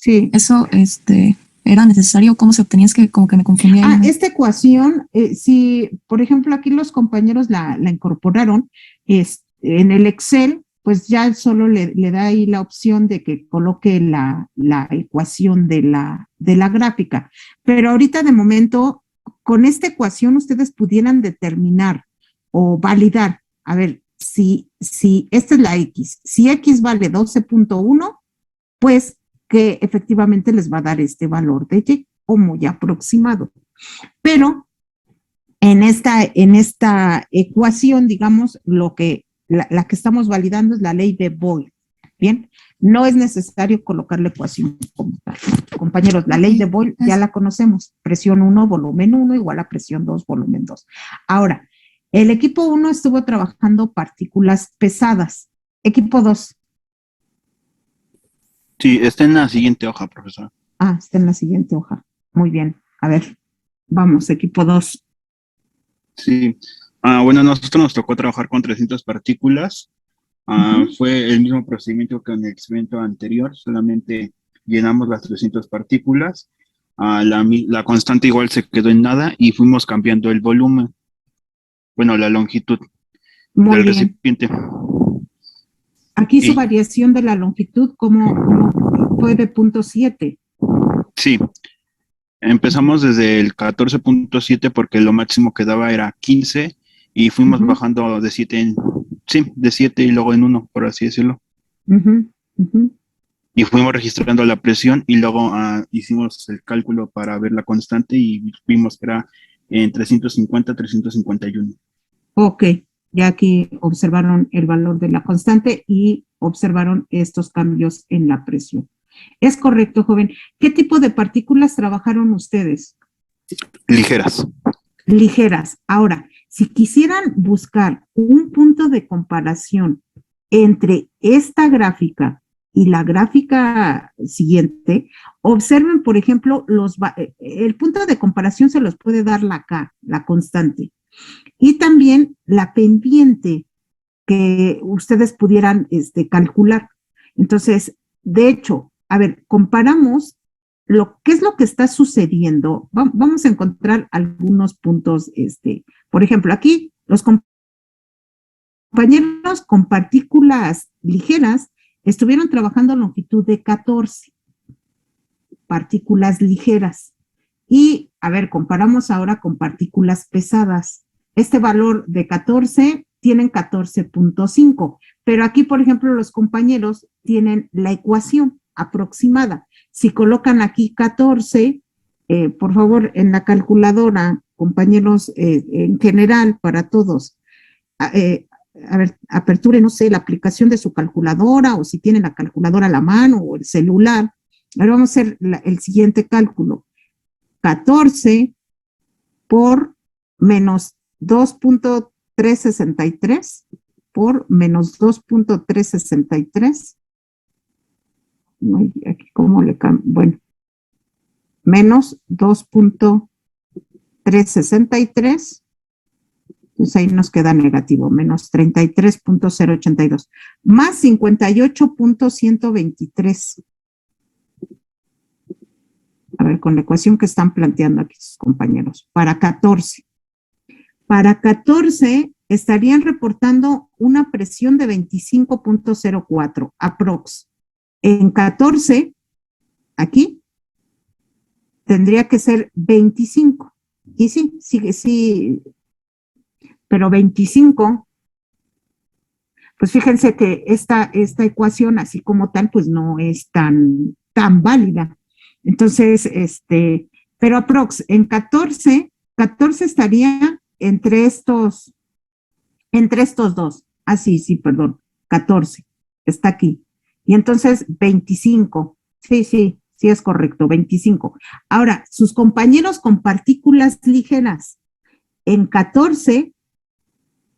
Sí. Eso, ¿era necesario? ¿Cómo se obtenía? Es que como que me confundí ahí. Esta ecuación, si por ejemplo aquí los compañeros la incorporaron, en el Excel, pues ya solo le da ahí la opción de que coloque la ecuación de la gráfica. Pero ahorita de momento, con esta ecuación ustedes pudieran determinar o validar, a ver, si esta es la X, si X vale 12.1, pues que efectivamente les va a dar este valor de Y o muy aproximado. Pero en esta ecuación, digamos, la que estamos validando es la ley de Boyle. Bien, no es necesario colocar la ecuación como tal. Compañeros, la ley de Boyle ya la conocemos. Presión 1, volumen 1 igual a presión 2, volumen 2. Ahora, el equipo 1 estuvo trabajando partículas pesadas. Equipo 2. Sí, está en la siguiente hoja, profesora. Está en la siguiente hoja. Muy bien. A ver, vamos, equipo 2. Sí. Bueno, a nosotros nos tocó trabajar con 300 partículas. Fue el mismo procedimiento que en el experimento anterior, solamente llenamos las 300 partículas. La constante igual se quedó en nada y fuimos cambiando el volumen, bueno, la longitud del recipiente. Aquí su variación de la longitud, ¿cómo fue de 0.7? Sí, empezamos desde el 14.7 porque lo máximo que daba era 15 y fuimos bajando de 7 de 7 y luego en 1, por así decirlo. Y fuimos registrando la presión y luego hicimos el cálculo para ver la constante y vimos que era en 350 351. Ok, ya aquí observaron el valor de la constante y observaron estos cambios en la presión. Es correcto, joven. ¿Qué tipo de partículas trabajaron ustedes? Ligeras. Ligeras. Ahora, si quisieran buscar un punto de comparación entre esta gráfica y la gráfica siguiente, observen, por ejemplo, el punto de comparación se los puede dar la K, la constante, y también la pendiente que ustedes pudieran calcular. Entonces, de hecho, a ver, comparamos qué es lo que está sucediendo. Vamos a encontrar algunos puntos, por ejemplo, aquí los compañeros con partículas ligeras estuvieron trabajando a longitud de 14 partículas ligeras. Y, a ver, comparamos ahora con partículas pesadas. Este valor de 14 tienen 14.5, pero aquí, por ejemplo, los compañeros tienen la ecuación aproximada. Si colocan aquí 14, por favor, en la calculadora, compañeros, en general, para todos, a ver, aperture, no sé, la aplicación de su calculadora o si tienen la calculadora a la mano o el celular. Ahora vamos a hacer el siguiente cálculo. 14 por menos 2.363 por menos 2.363. Aquí, ¿cómo le cambio? Bueno, menos 2.363. Entonces ahí nos queda negativo, menos 33.082, más 58.123. A ver, con la ecuación que están planteando aquí sus compañeros, para 14. Para 14 estarían reportando una presión de 25.04, aprox. En 14, aquí, tendría que ser 25. Y sí, pero 25, pues fíjense que esta ecuación, así como tal, pues no es tan válida. Entonces, pero aprox, en 14 estaría entre estos dos. Sí, perdón, 14, está aquí. Y entonces 25, sí, es correcto, 25. Ahora, sus compañeros con partículas ligeras, en 14,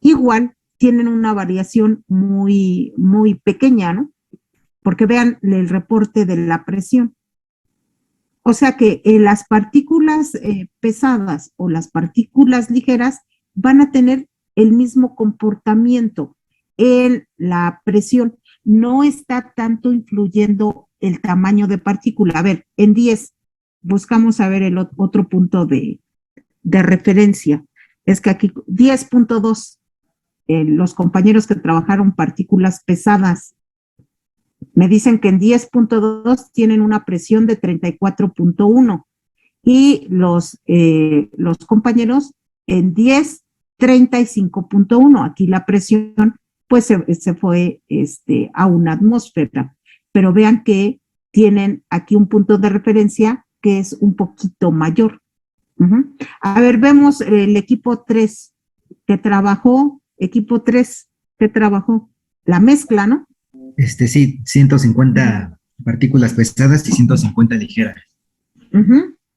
igual tienen una variación muy, muy pequeña, ¿no? Porque vean el reporte de la presión. O sea que las partículas pesadas o las partículas ligeras van a tener el mismo comportamiento en la presión. No está tanto influyendo el tamaño de partícula. A ver, en 10 buscamos a ver el otro punto de referencia. Es que aquí 10.2, los compañeros que trabajaron partículas pesadas me dicen que en 10.2 tienen una presión de 34.1 y los compañeros en 10, 35.1. Aquí la presión pues se fue a una atmósfera, pero vean que tienen aquí un punto de referencia que es un poquito mayor. A ver, vemos el equipo 3 que trabajó, la mezcla, ¿no? Sí, 150 partículas pesadas y 150 ligeras.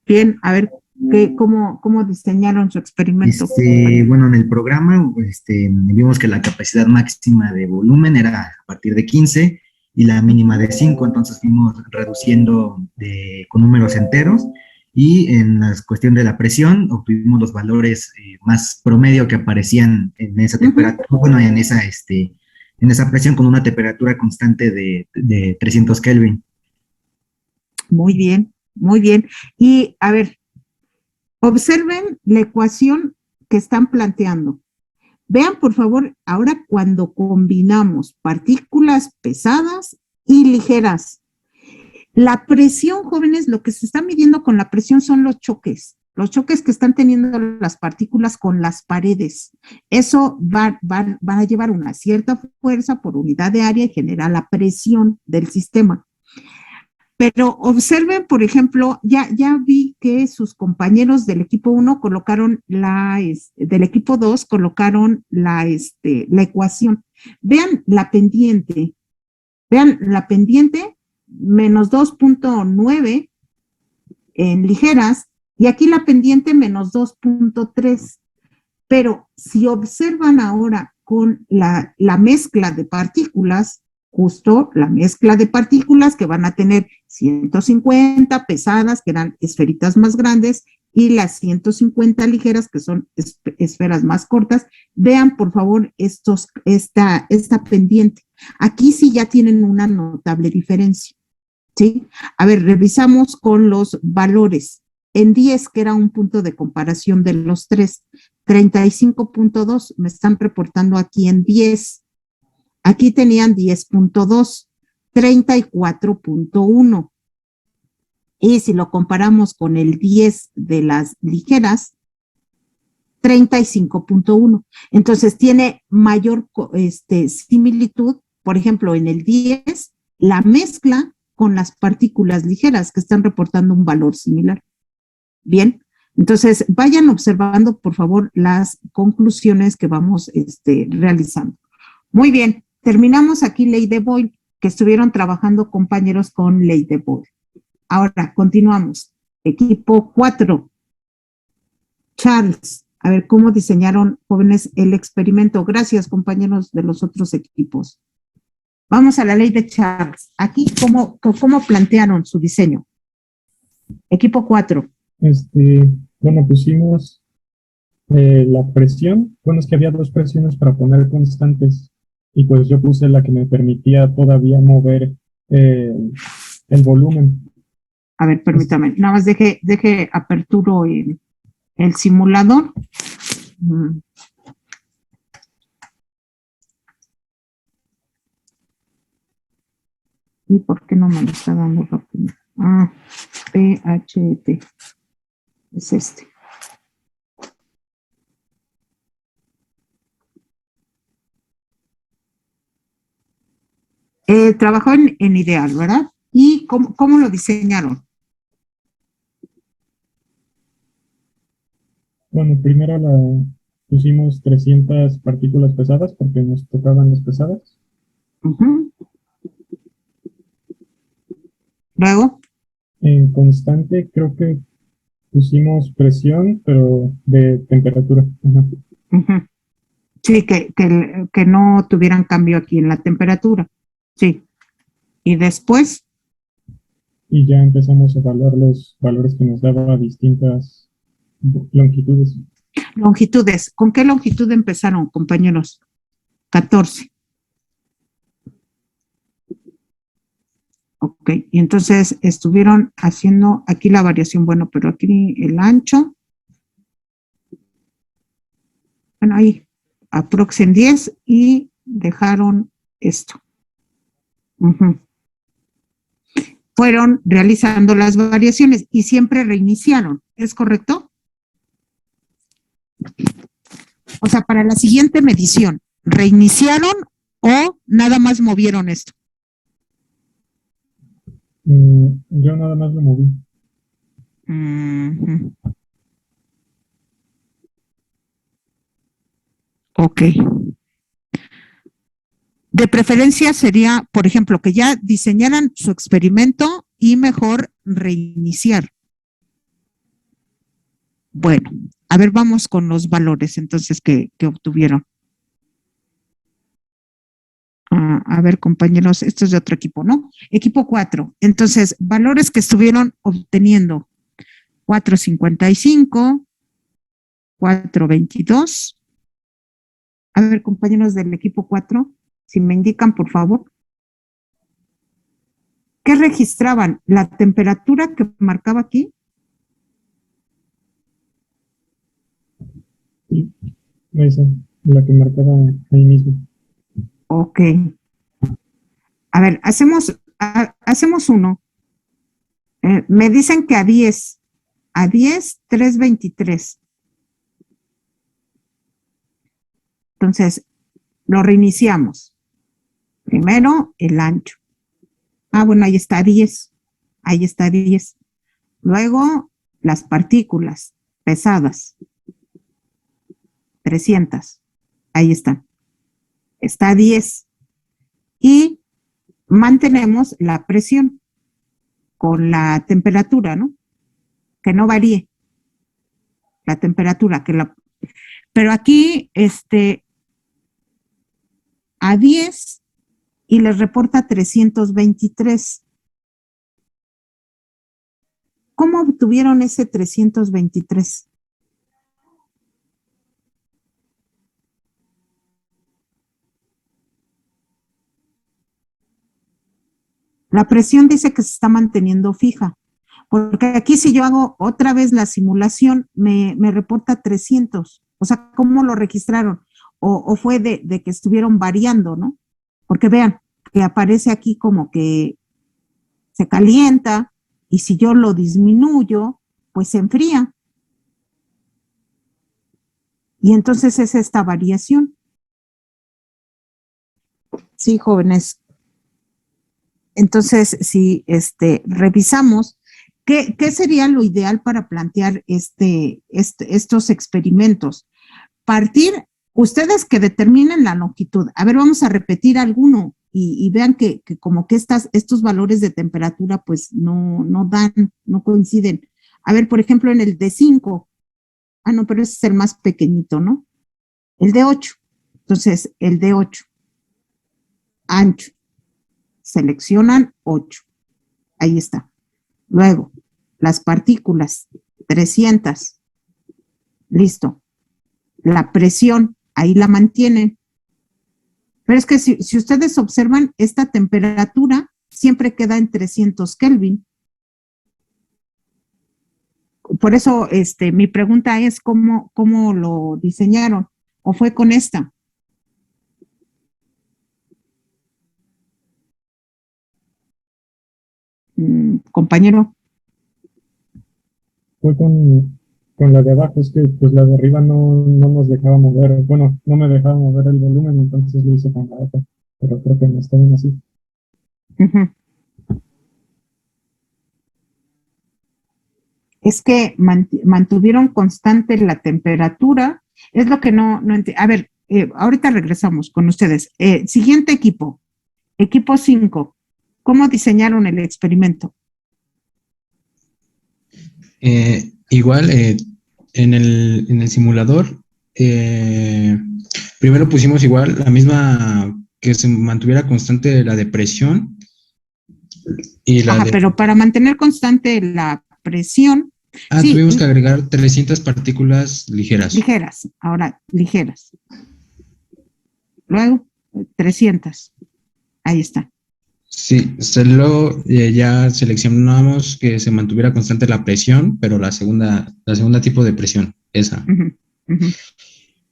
Bien, a ver, ¿cómo diseñaron su experimento? Bueno, en el programa vimos que la capacidad máxima de volumen era a partir de 15 y la mínima de 5, entonces fuimos reduciendo con números enteros, y en la cuestión de la presión obtuvimos los valores más promedio que aparecían en esa temperatura, bueno, en esa presión con una temperatura constante de 300 Kelvin. Muy bien, muy bien. Y a ver, observen la ecuación que están planteando. Vean, por favor, ahora cuando combinamos partículas pesadas y ligeras. La presión, jóvenes, lo que se está midiendo con la presión son los choques que están teniendo las partículas con las paredes. Eso va a llevar una cierta fuerza por unidad de área y genera la presión del sistema. Pero observen, por ejemplo, ya vi que sus compañeros del equipo 1 colocaron del equipo 2 colocaron la ecuación. Vean la pendiente, menos 2.9 en ligeras, y aquí la pendiente menos 2.3. Pero si observan ahora con la mezcla de partículas, justo la mezcla de partículas que van a tener 150 pesadas, que eran esferitas más grandes, y las 150 ligeras, que son esferas más cortas, vean por favor esta pendiente. Aquí sí ya tienen una notable diferencia, ¿sí? A ver, revisamos con los valores. En 10, que era un punto de comparación de los tres, 35.2, me están reportando aquí en 10. Aquí tenían 10.2, 34.1. Y si lo comparamos con el 10 de las ligeras, 35.1. Entonces tiene mayor similitud, por ejemplo, en el 10, la mezcla con las partículas ligeras que están reportando un valor similar. Bien, entonces vayan observando, por favor, las conclusiones que vamos realizando. Muy bien, terminamos aquí ley de Boyle, que estuvieron trabajando compañeros con ley de Boyle. Ahora, continuamos. Equipo 4. Charles, a ver cómo diseñaron, jóvenes, el experimento. Gracias, compañeros de los otros equipos. Vamos a la ley de Charles. Aquí, ¿cómo plantearon su diseño? Equipo 4. Bueno, pusimos la presión. Bueno, es que había dos presiones para poner constantes, y pues yo puse la que me permitía todavía mover el volumen. A ver, permítame, nada más deje aperturo el simulador. ¿Y por qué no me lo está dando rápido? PHT. Es este. Trabajó en Ideal, ¿verdad? ¿Y cómo lo diseñaron? Bueno, primero pusimos 300 partículas pesadas porque nos tocaban las pesadas. Luego. En constante creo que pusimos presión, pero de temperatura. Sí, que no tuvieran cambio aquí en la temperatura. Sí. Y después. Y ya empezamos a evaluar los valores que nos daba distintas longitudes. Longitudes. ¿Con qué longitud empezaron, compañeros? 14. Ok, y entonces estuvieron haciendo aquí la variación, bueno, pero aquí el ancho, bueno, ahí, aprox en 10 y dejaron esto. Ujú. Fueron realizando las variaciones y siempre reiniciaron, ¿es correcto? O sea, para la siguiente medición, ¿reiniciaron o nada más movieron esto? Yo nada más lo moví. Ujú. Ok. De preferencia sería, por ejemplo, que ya diseñaran su experimento y mejor reiniciar. Bueno, a ver, vamos con los valores entonces que obtuvieron. A ver, compañeros, esto es de otro equipo, ¿no? Equipo 4. Entonces, valores que estuvieron obteniendo. 4.55, 4.22. A ver, compañeros del equipo 4, si me indican, por favor. ¿Qué registraban? ¿La temperatura que marcaba aquí? Esa, la que marcaba ahí mismo. Ok. A ver, hacemos uno. Me dicen que a 10, 3.23. Entonces, lo reiniciamos. Primero, el ancho. Bueno, ahí está 10. Ahí está 10. Luego, las partículas pesadas. 300. Ahí están. Está 10. Y mantenemos la presión con la temperatura, ¿no? Que no varíe la temperatura. Pero aquí, a 10 y les reporta 323. ¿Cómo obtuvieron ese 323? La presión dice que se está manteniendo fija, porque aquí si yo hago otra vez la simulación, me reporta 300. O sea, ¿cómo lo registraron? O fue de que estuvieron variando, ¿no? Porque vean, que aparece aquí como que se calienta y si yo lo disminuyo, pues se enfría. Y entonces es esta variación. Sí, jóvenes. Entonces, si revisamos, ¿qué sería lo ideal para plantear estos experimentos? Partir, ustedes que determinen la longitud. A ver, vamos a repetir alguno y vean que como que estos valores de temperatura pues no coinciden. A ver, por ejemplo, en el de 5. No, pero ese es el más pequeñito, ¿no? El de 8. Entonces, el de 8. Ancho. Seleccionan 8. Ahí está. Luego, las partículas, 300. Listo. La presión, ahí la mantienen. Pero es que si ustedes observan, esta temperatura siempre queda en 300 Kelvin. Por eso, mi pregunta es cómo lo diseñaron, o fue con esta. Compañero. Fue con la de abajo, es que pues la de arriba no nos dejaba mover, bueno, no me dejaba mover el volumen, entonces lo hice con la otra, pero creo que no está bien así. Uh-huh. Es que mantuvieron constante la temperatura, es lo que no entiendo. A ver, ahorita regresamos con ustedes. Siguiente equipo 5. ¿Cómo diseñaron el experimento? Igual, en el simulador, primero pusimos igual la misma, que se mantuviera constante la de presión. Y pero para mantener constante la presión. Sí, tuvimos que agregar 300 partículas ligeras. Ligeras. Luego, 300. Ahí está. Sí, luego ya seleccionamos que se mantuviera constante la presión, pero la segunda tipo de presión, esa. Ujú, ujú,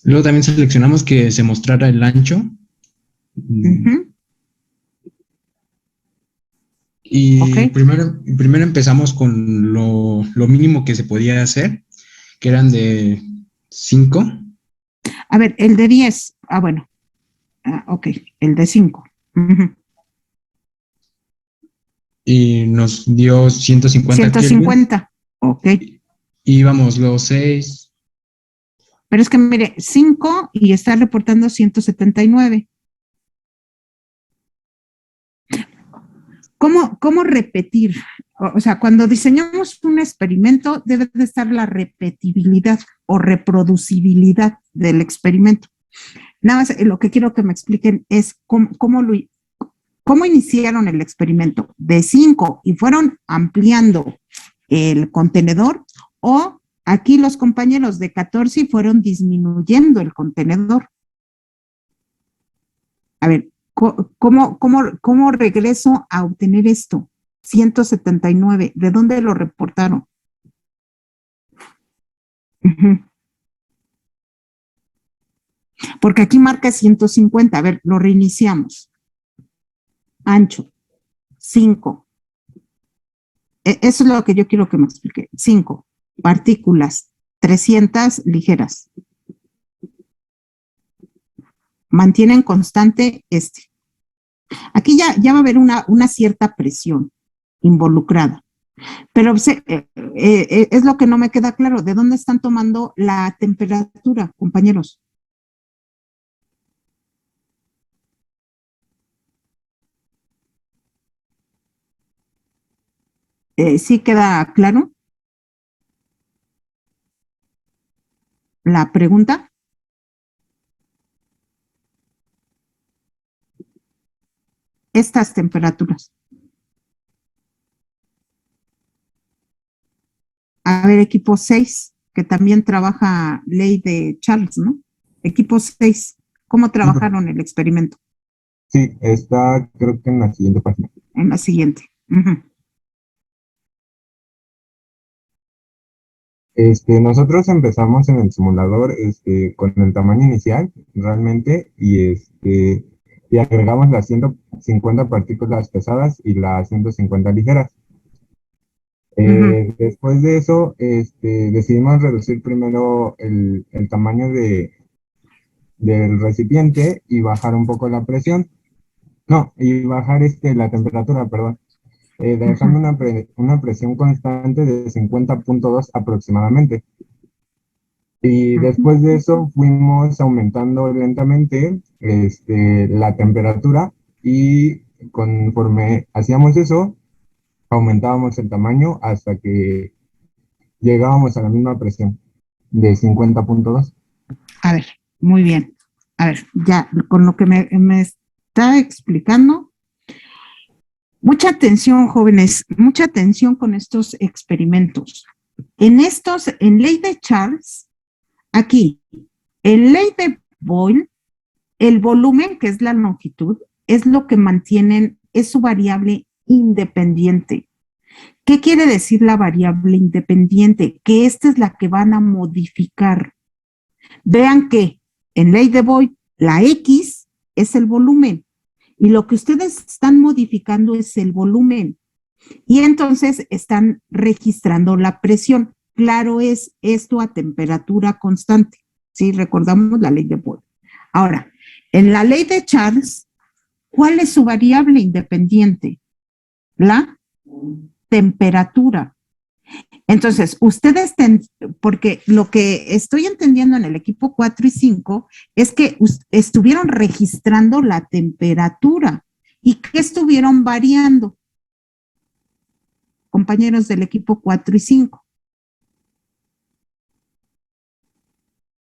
Luego también seleccionamos que se mostrara el ancho. ujú. Y Ok. primero empezamos con lo mínimo que se podía hacer, que eran de 5. A ver, el de 10. Ah, bueno. Ok, el de 5. Y nos dio 150 Kelvin. 150. Ok. Y vamos, los 6. Pero es que mire, 5 y está reportando 179. ¿Cómo repetir? O sea, cuando diseñamos un experimento debe de estar la repetibilidad o reproducibilidad del experimento. Nada más lo que quiero que me expliquen es cómo iniciaron el experimento de 5 y fueron ampliando el contenedor, o aquí los compañeros de 14 fueron disminuyendo el contenedor. A ver, ¿cómo regreso a obtener esto? 179, ¿de dónde lo reportaron? Porque aquí marca 150, a ver, lo reiniciamos. Ancho, 5. Eso es lo que yo quiero que me explique. 5 partículas, 300 ligeras. Mantienen constante este. Aquí ya va a haber una cierta presión involucrada. Pero es lo que no me queda claro. ¿De dónde están tomando la temperatura, compañeros? ¿Sí queda claro la pregunta? Estas temperaturas. A ver, equipo 6, que también trabaja ley de Charles, ¿no? Equipo 6, ¿cómo trabajaron el experimento? Sí, está creo que en la siguiente página. En la siguiente. Uh-huh. Nosotros empezamos en el simulador con el tamaño inicial, realmente, y agregamos las 150 partículas pesadas y las 150 ligeras. Después de eso, decidimos reducir primero el tamaño del recipiente y bajar un poco la presión. No, y bajar la temperatura, perdón. Dejando una presión constante de 50.2 aproximadamente. Y después de eso fuimos aumentando lentamente la temperatura, y conforme hacíamos eso, aumentábamos el tamaño hasta que llegábamos a la misma presión de 50.2. A ver, muy bien. A ver, ya con lo que me está explicando, mucha atención, jóvenes, mucha atención con estos experimentos. En ley de Charles, aquí, en ley de Boyle, el volumen, que es la longitud, es lo que mantienen, es su variable independiente. ¿Qué quiere decir la variable independiente? Que esta es la que van a modificar. Vean que en ley de Boyle, la X es el volumen y lo que ustedes están modificando es el volumen. Y entonces están registrando la presión. Claro, es esto a temperatura constante. ¿Sí? Recordamos la ley de Boyle. Ahora, en la ley de Charles, ¿cuál es su variable independiente? La temperatura. Entonces, ustedes, porque lo que estoy entendiendo en el equipo 4 y 5 es que estuvieron registrando la temperatura. ¿Y qué estuvieron variando? Compañeros del equipo 4 y 5.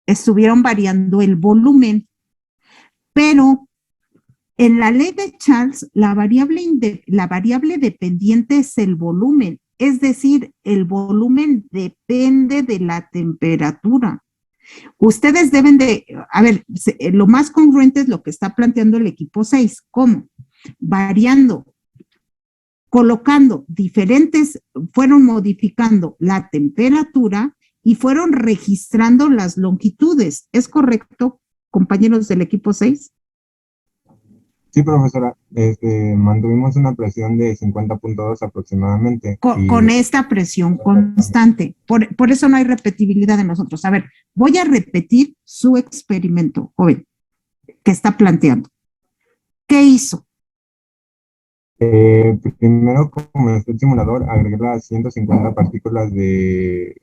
Estuvieron variando el volumen, pero en la ley de Charles, la variable dependiente es el volumen, es decir, el volumen depende de la temperatura. Ustedes deben de, a ver, lo más congruente es lo que está planteando el equipo 6. ¿Cómo? Variando colocando diferentes, fueron modificando la temperatura y fueron registrando las longitudes. ¿Es correcto, compañeros del equipo 6? Sí, profesora, mantuvimos una presión de 50.2 aproximadamente. Con esta presión constante. Por eso no hay repetibilidad en nosotros. A ver, voy a repetir su experimento, joven, que está planteando. ¿Qué hizo? Primero, como en el simulador, agregué las 150 partículas de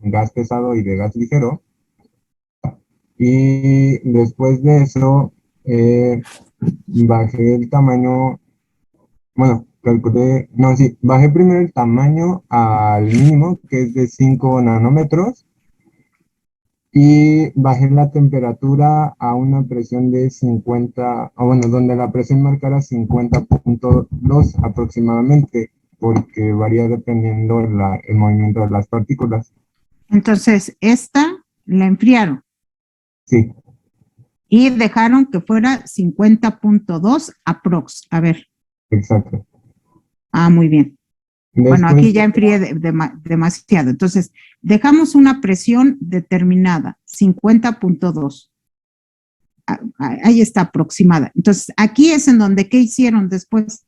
gas pesado y de gas ligero. Y después de eso, bajé el tamaño, bueno, calculé, no, sí, bajé primero el tamaño al mínimo, que es de 5 nanómetros, y bajé la temperatura a una presión de 50, o bueno, donde la presión marcara 50.2 aproximadamente, porque varía dependiendo el movimiento de las partículas. Entonces, esta la enfriaron. Sí. Y dejaron que fuera 50.2 aprox. A ver. Exacto. Muy bien. Después, bueno, aquí ya enfrié demasiado. Entonces, dejamos una presión determinada, 50.2. Ahí está aproximada. Entonces, aquí es en donde, ¿qué hicieron después?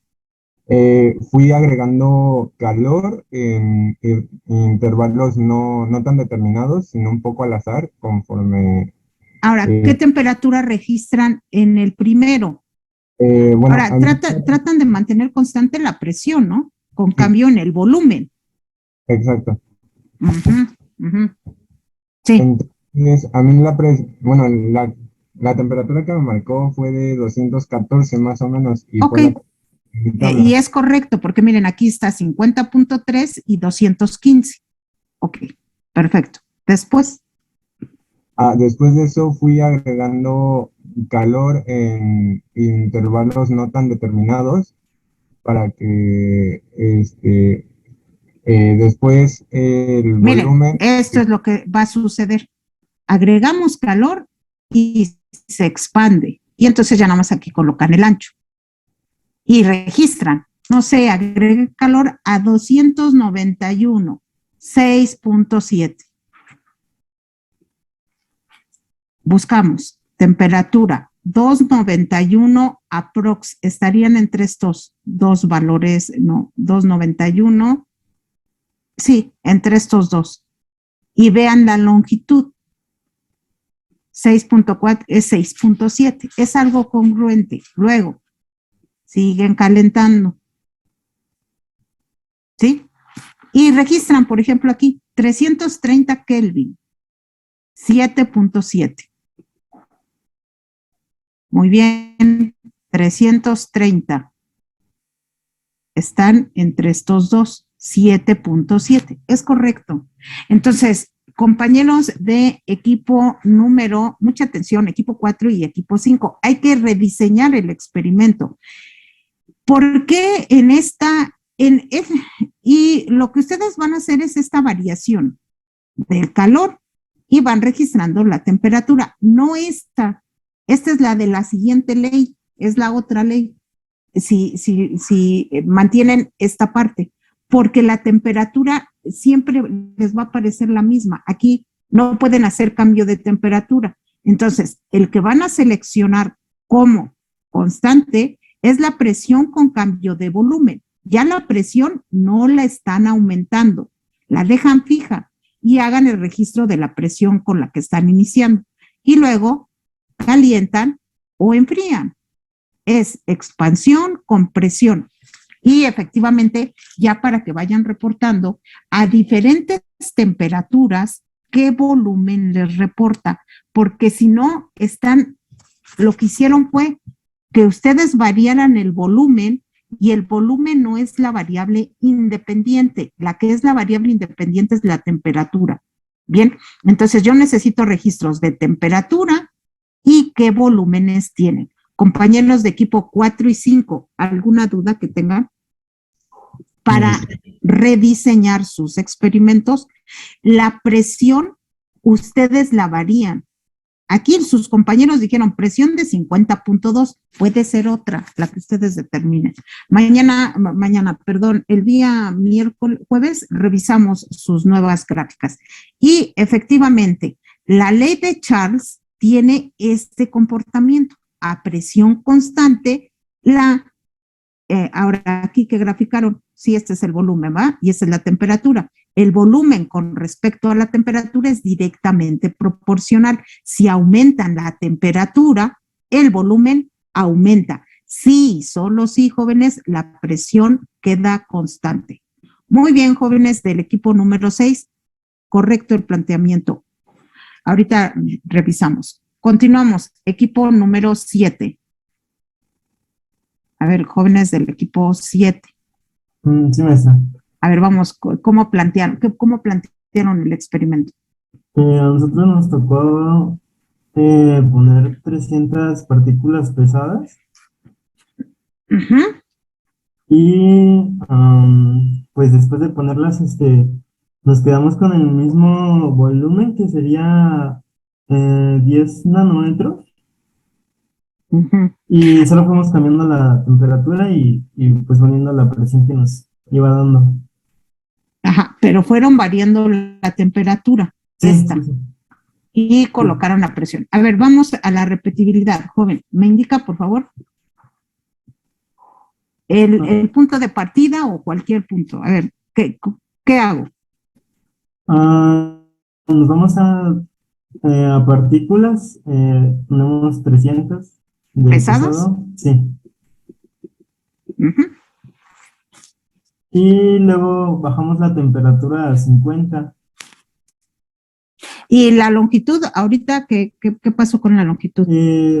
Fui agregando calor en intervalos no tan determinados, sino un poco al azar, conforme... Ahora, ¿qué temperatura registran en el primero? Bueno, ahora, tratan de mantener constante la presión, ¿no? Con cambio en el volumen. Exacto. Sí. Entonces, a mí la temperatura que me marcó fue de 214 más o menos. Y ok. Y es correcto, porque miren, aquí está 50.3 y 215. Ok, perfecto. Después. Después de eso fui agregando calor en intervalos no tan determinados para que después el volumen... Esto es lo que va a suceder. Agregamos calor y se expande. Y entonces ya nada más aquí colocan el ancho. Y registran. No sé, agregué calor a 291, 6.7. Buscamos temperatura 291 aprox. Estarían entre estos dos valores, no, 291. Sí, entre estos dos. Y vean la longitud. 6.4 es 6.7. Es algo congruente. Luego, siguen calentando. ¿Sí? Y registran, por ejemplo, aquí 330 Kelvin. 7.7. Muy bien. 330. Están entre estos dos. 7.7. Es correcto. Entonces, compañeros de equipo número, mucha atención, equipo 4 y equipo 5, hay que rediseñar el experimento. ¿Por qué en esta, y lo que ustedes van a hacer es esta variación del calor y van registrando la temperatura, no esta es la de la siguiente ley, es la otra ley, si mantienen esta parte, porque la temperatura siempre les va a parecer la misma. Aquí no pueden hacer cambio de temperatura. Entonces, el que van a seleccionar como constante es la presión con cambio de volumen. Ya la presión no la están aumentando, la dejan fija y hagan el registro de la presión con la que están iniciando. Y luego calientan o enfrían. Es expansión, compresión. Y efectivamente, ya para que vayan reportando a diferentes temperaturas, qué volumen les reporta, porque si no, lo que hicieron fue que ustedes variaran el volumen y el volumen no es la variable independiente, la que es la variable independiente es la temperatura. Bien, entonces yo necesito registros de temperatura y qué volúmenes tienen. Compañeros de equipo 4 y 5, ¿alguna duda que tengan? Para rediseñar sus experimentos, la presión ustedes la varían. Aquí sus compañeros dijeron presión de 50.2, puede ser otra, la que ustedes determinen. El día jueves, revisamos sus nuevas gráficas. Y efectivamente, la ley de Charles tiene este comportamiento. A presión constante, ahora aquí que graficaron, sí, este es el volumen, ¿va? Y esta es la temperatura. El volumen con respecto a la temperatura es directamente proporcional. Si aumentan la temperatura, el volumen aumenta. Sí, solo sí, jóvenes, la presión queda constante. Muy bien, jóvenes del equipo número 6, correcto el planteamiento. Ahorita revisamos. Continuamos, equipo número 7. A ver, jóvenes del equipo 7. Sí, maestra. A ver, vamos, ¿cómo plantearon el experimento? A nosotros nos tocó poner 300 partículas pesadas y pues después de ponerlas, nos quedamos con el mismo volumen que sería 10 nanómetros. Y solo fuimos cambiando la temperatura y pues poniendo la presión que nos iba dando. Ajá, pero fueron variando la temperatura. Sí, esta. sí, sí. Y colocaron la presión. A ver, vamos a la repetibilidad. Joven, ¿me indica, por favor? El punto de partida o cualquier punto. A ver, ¿qué hago? Nos vamos a partículas, ponemos 300 de ¿Pesadas? pesado, sí. Ujú. Y luego bajamos la temperatura a 50. Y la longitud, ahorita, ¿qué pasó con la longitud?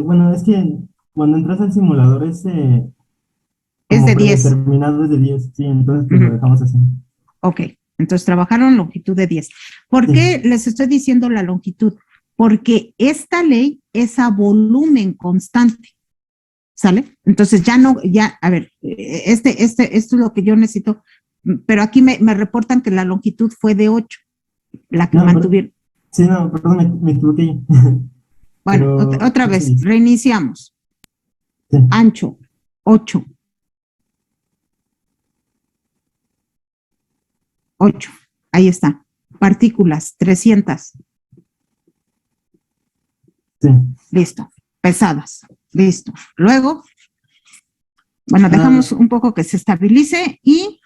Bueno, es que cuando entras al simulador Es de 10. predeterminado es de 10, sí, entonces pues lo dejamos así. Ok, entonces trabajaron longitud de 10. ¿Por qué les estoy diciendo la longitud? Porque esta ley es a volumen constante, ¿sale? Entonces a ver, esto es lo que yo necesito, pero aquí me reportan que la longitud fue de 8, la que mantuvieron. Sí, no, perdón, me equivoqué. Bueno, otra vez, reiniciamos. Sí. Ancho, 8. 8, ahí está. Partículas, 300. Sí. Listo. Pesadas, listo. Luego, bueno, dejamos un poco que se estabilice y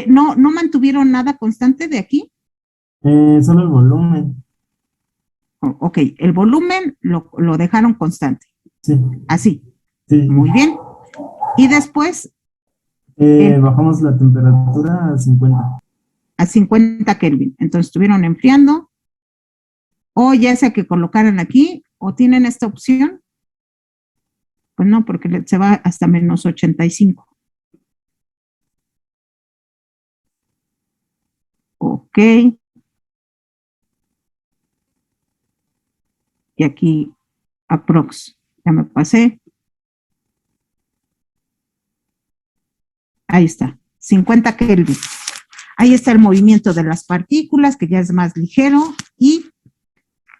no mantuvieron nada constante de aquí. Solo el volumen. Ok, el volumen lo dejaron constante. Sí. Así. Sí. Muy bien. Y después. Bajamos la temperatura a 50. A 50 Kelvin. Entonces estuvieron enfriando. O ya sea que colocaran aquí, o tienen esta opción. Pues no, porque se va hasta menos 85. Ok. Y aquí, aprox. Ya me pasé. Ahí está, 50 Kelvin. Ahí está el movimiento de las partículas, que ya es más ligero, y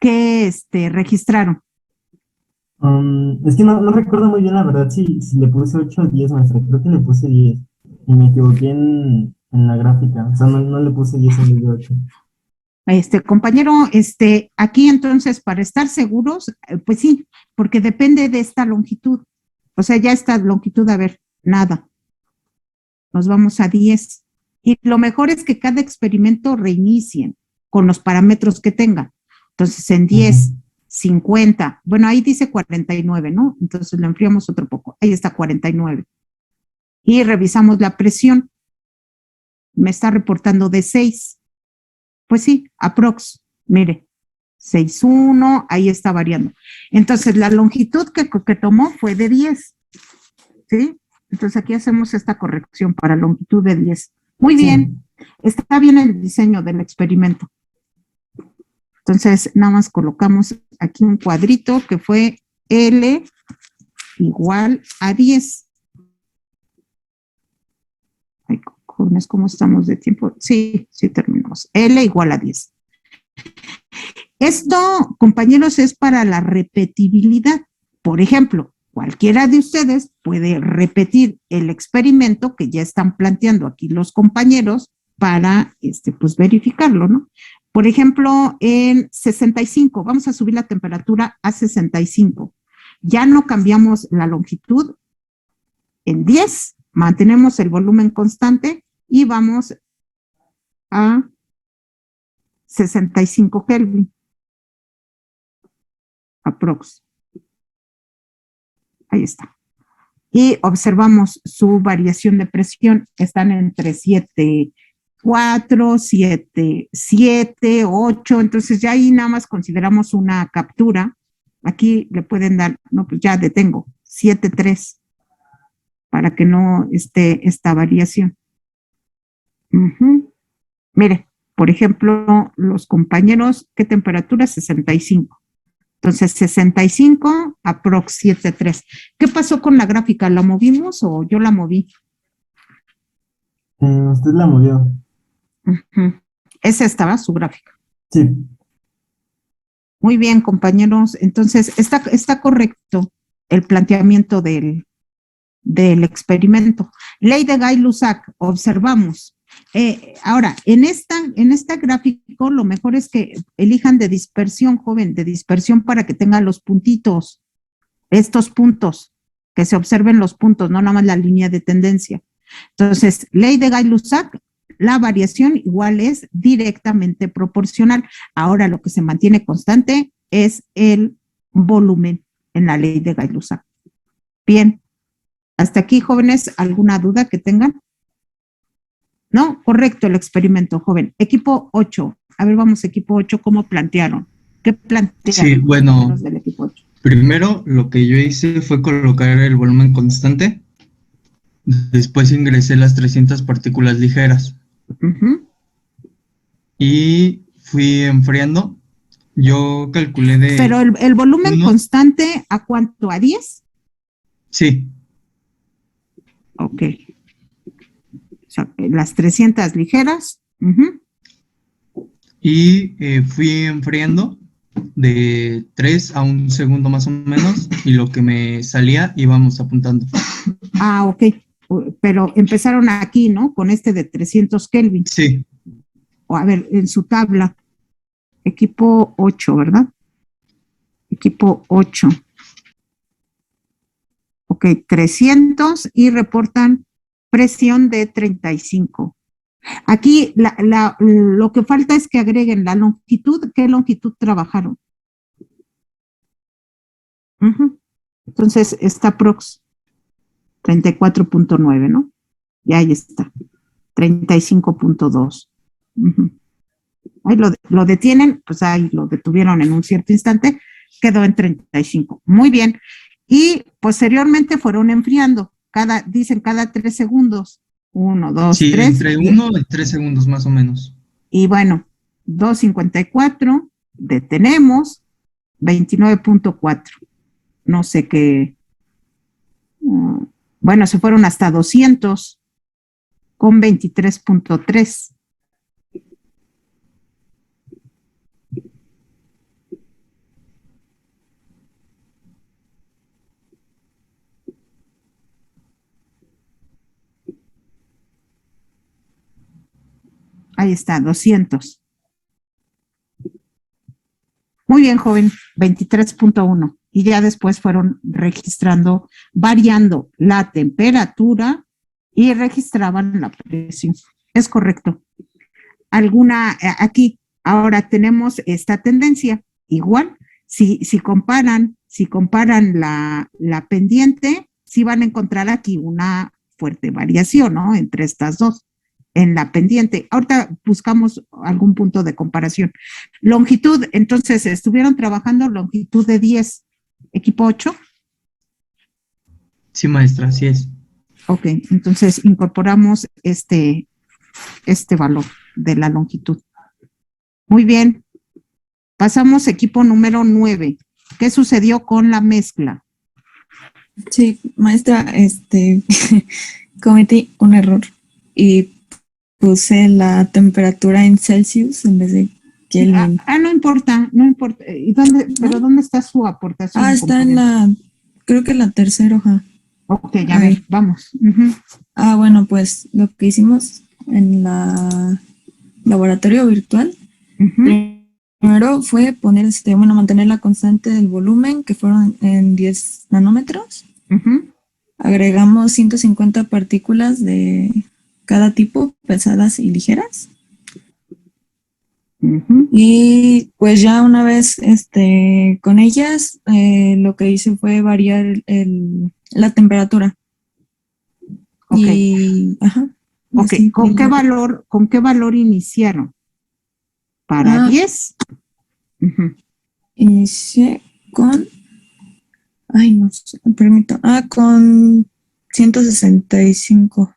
que registraron. Es que no recuerdo muy bien la verdad si le puse 8 o 10, maestra. Creo que le puse 10. Y me equivoqué en la gráfica. O sea, no le puse 10 en vez de 8. Compañero, aquí entonces, para estar seguros, pues sí, porque depende de esta longitud. O sea, ya esta longitud, a ver, nada. Nos vamos a 10. Y lo mejor es que cada experimento reinicien con los parámetros que tengan. Entonces, en 10, 50, bueno, ahí dice 49, ¿no? Entonces lo enfriamos otro poco. Ahí está 49. Y revisamos la presión. Me está reportando de 6. Pues sí, aprox, mire, 6,1, ahí está variando. Entonces, la longitud que tomó fue de 10, ¿sí? Entonces, aquí hacemos esta corrección para longitud de 10. Muy bien, está bien el diseño del experimento. Entonces, nada más colocamos aquí un cuadrito que fue L igual a 10. Ay, jóvenes, ¿cómo estamos de tiempo? Sí, terminamos. L igual a 10. Esto, compañeros, es para la repetibilidad. Por ejemplo, cualquiera de ustedes puede repetir el experimento que ya están planteando aquí los compañeros para, pues, verificarlo, ¿no? Por ejemplo, en 65, vamos a subir la temperatura a 65. Ya no cambiamos la longitud. En 10, mantenemos el volumen constante y vamos a 65 Kelvin. Aprox. Ahí está. Y observamos su variación de presión. Están entre 7,4, 7, 8. Entonces ya ahí nada más consideramos una captura. Aquí le pueden dar, no, pues ya detengo, 7,3 para que no esté esta variación. Mire, por ejemplo, los compañeros, ¿qué temperatura? 65. Entonces, 65, aprox 7,3. ¿Qué pasó con la gráfica? ¿La movimos o yo la moví? Usted la movió. Esa estaba su gráfica. Sí. Muy bien, compañeros. Entonces, está correcto el planteamiento del experimento. Ley de Gay-Lussac, observamos. Ahora, en esta gráfico, lo mejor es que elijan de dispersión, joven, de dispersión para que tengan los puntitos, estos puntos, que se observen los puntos, no nada más la línea de tendencia. Entonces, ley de Gay-Lussac, la variación igual es directamente proporcional. Ahora, lo que se mantiene constante es el volumen en la ley de Gay-Lussac. Bien. Hasta aquí, jóvenes, ¿alguna duda que tengan? No, correcto el experimento, joven. Equipo 8. A ver, vamos, equipo 8, ¿cómo plantearon? ¿Qué plantearon? Sí, bueno, los del equipo 8? Primero lo que yo hice fue colocar el volumen constante. Después ingresé las 300 partículas ligeras. Y fui enfriando. Yo calculé de... Pero el volumen constante, ¿a cuánto? ¿A 10? Sí. Ok. O sea, las 300 ligeras. Y fui enfriando de 3 a 1 segundo más o menos, y lo que me salía íbamos apuntando. Ah, ok. Pero empezaron aquí, ¿no? Con este de 300 Kelvin. Sí. O a ver, en su tabla. Equipo 8, ¿verdad? Equipo 8. Ok, 300 y reportan presión de 35. Aquí lo que falta es que agreguen la longitud. ¿Qué longitud trabajaron? Entonces, está prox 34.9, ¿no? Y ahí está. 35.2. Ahí lo detienen, pues ahí lo detuvieron en un cierto instante, quedó en 35. Muy bien. Y posteriormente fueron enfriando. Dicen cada 3 segundos. 1, 2, sí, 3. Entre 1 y 3 segundos más o menos. Y bueno, 2.54, detenemos, 29.4. No sé qué. Bueno, se fueron hasta 200 con 23.3. Ahí está, 200. Muy bien, joven, 23.1. Y ya después fueron registrando, variando la temperatura y registraban la presión. Es correcto. Aquí, ahora tenemos esta tendencia. Igual, si comparan la pendiente, sí van a encontrar aquí una fuerte variación, ¿no? Entre estas dos. En la pendiente. Ahorita buscamos algún punto de comparación. Longitud, entonces, estuvieron trabajando longitud de 10. ¿Equipo 8? Sí, maestra, así es. Ok, entonces incorporamos este valor de la longitud. Muy bien. Pasamos equipo número 9. ¿Qué sucedió con la mezcla? Sí, maestra, cometí un error y puse la temperatura en Celsius en vez de Kelvin. No importa, no importa. ¿Y dónde, pero dónde está su aportación? Está en creo que la tercera hoja. Ok, ya ver, vamos. Bueno, pues lo que hicimos en la laboratorio virtual, primero fue poner, mantener la constante del volumen, que fueron en 10 nanómetros. Agregamos 150 partículas de cada tipo, pesadas y ligeras. Y pues ya una vez con ellas, lo que hice fue variar la temperatura. Ok. Ok, ¿Con qué valor iniciaron? ¿Para 10? Inicié con, no sé, me permito, con 165.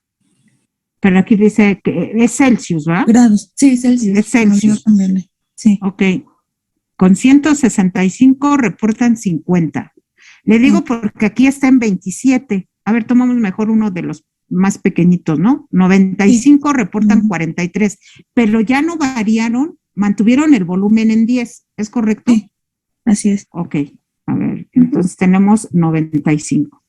Pero aquí dice que es Celsius, ¿verdad? Grados, sí, Celsius. Es Celsius. Sí. Ok. Con 165 reportan 50. Le digo porque aquí está en 27. A ver, tomamos mejor uno de los más pequeñitos, ¿no? 95 reportan 43, pero ya no variaron, mantuvieron el volumen en 10, ¿es correcto? Sí, así es. Ok, a ver, entonces tenemos 95.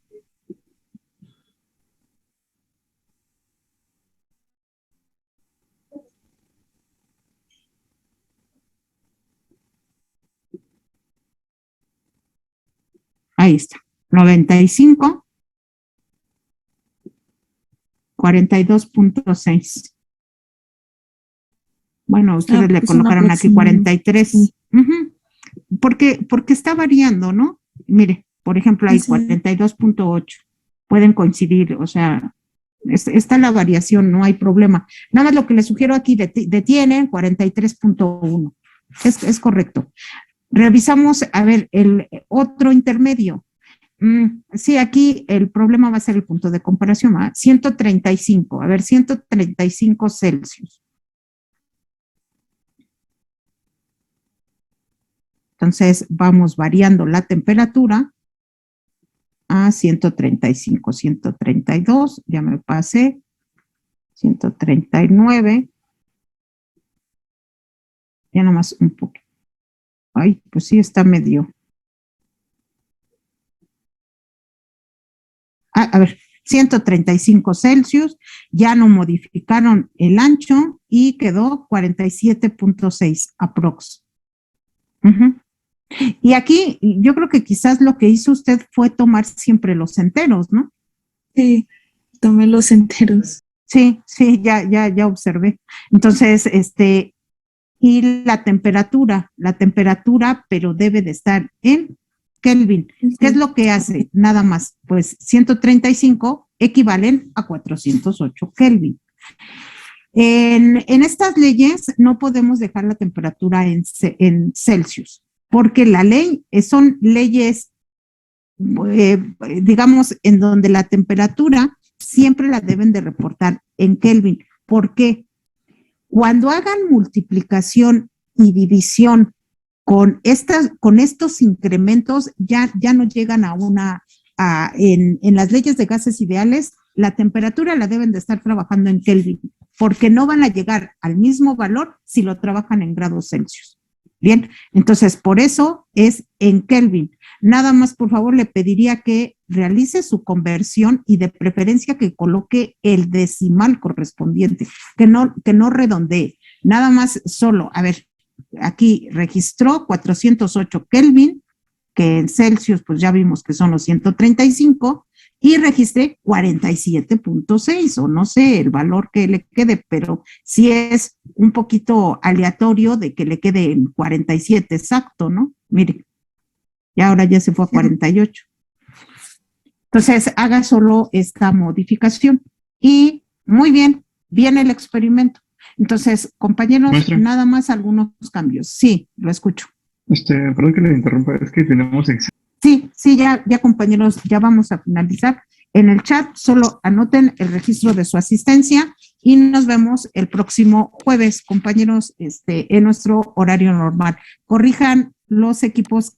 Ahí está, 95, 42.6. Bueno, ustedes le colocaron aquí 43. Porque está variando, ¿no? Mire, por ejemplo, hay 42.8. Pueden coincidir, o sea, está la variación, no hay problema. Nada más lo que les sugiero aquí, detienen 43.1. Es correcto. Revisamos, a ver, el otro intermedio. Sí, aquí el problema va a ser el punto de comparación, ¿ah? 135, a ver, 135 Celsius. Entonces, vamos variando la temperatura a 135, 132, ya me pasé, 139, ya nomás un poco. Ay, pues sí, está medio. A ver, 135 Celsius, ya no modificaron el ancho y quedó 47.6 aprox. Y aquí yo creo que quizás lo que hizo usted fue tomar siempre los enteros, ¿no? Sí, tomé los enteros. Sí, ya observé. Entonces, y la temperatura, pero debe de estar en Kelvin. ¿Qué es lo que hace? Nada más, pues 135 equivalen a 408 Kelvin. En estas leyes no podemos dejar la temperatura en Celsius, porque la ley son leyes, digamos, en donde la temperatura siempre la deben de reportar en Kelvin. ¿Por qué? Cuando hagan multiplicación y división con estos incrementos, ya no llegan en las leyes de gases ideales, la temperatura la deben de estar trabajando en Kelvin, porque no van a llegar al mismo valor si lo trabajan en grados Celsius. Bien, entonces por eso es en Kelvin. Nada más, por favor, le pediría que realice su conversión y de preferencia que coloque el decimal correspondiente, que no redondee. Nada más solo, a ver, aquí registró 408 Kelvin, que en Celsius pues ya vimos que son los 135, y registré 47.6, o no sé el valor que le quede, pero sí es un poquito aleatorio de que le quede en 47 exacto, ¿no? Mire, y ahora ya se fue a 48. Entonces, haga solo esta modificación. Y muy bien, viene el experimento. Entonces, compañeros, Maestra. Nada más algunos cambios. Sí, lo escucho. Perdón que le interrumpa, es que tenemos Sí, ya compañeros, ya vamos a finalizar. En el chat solo anoten el registro de su asistencia y nos vemos el próximo jueves, compañeros, en nuestro horario normal. Corrijan los equipos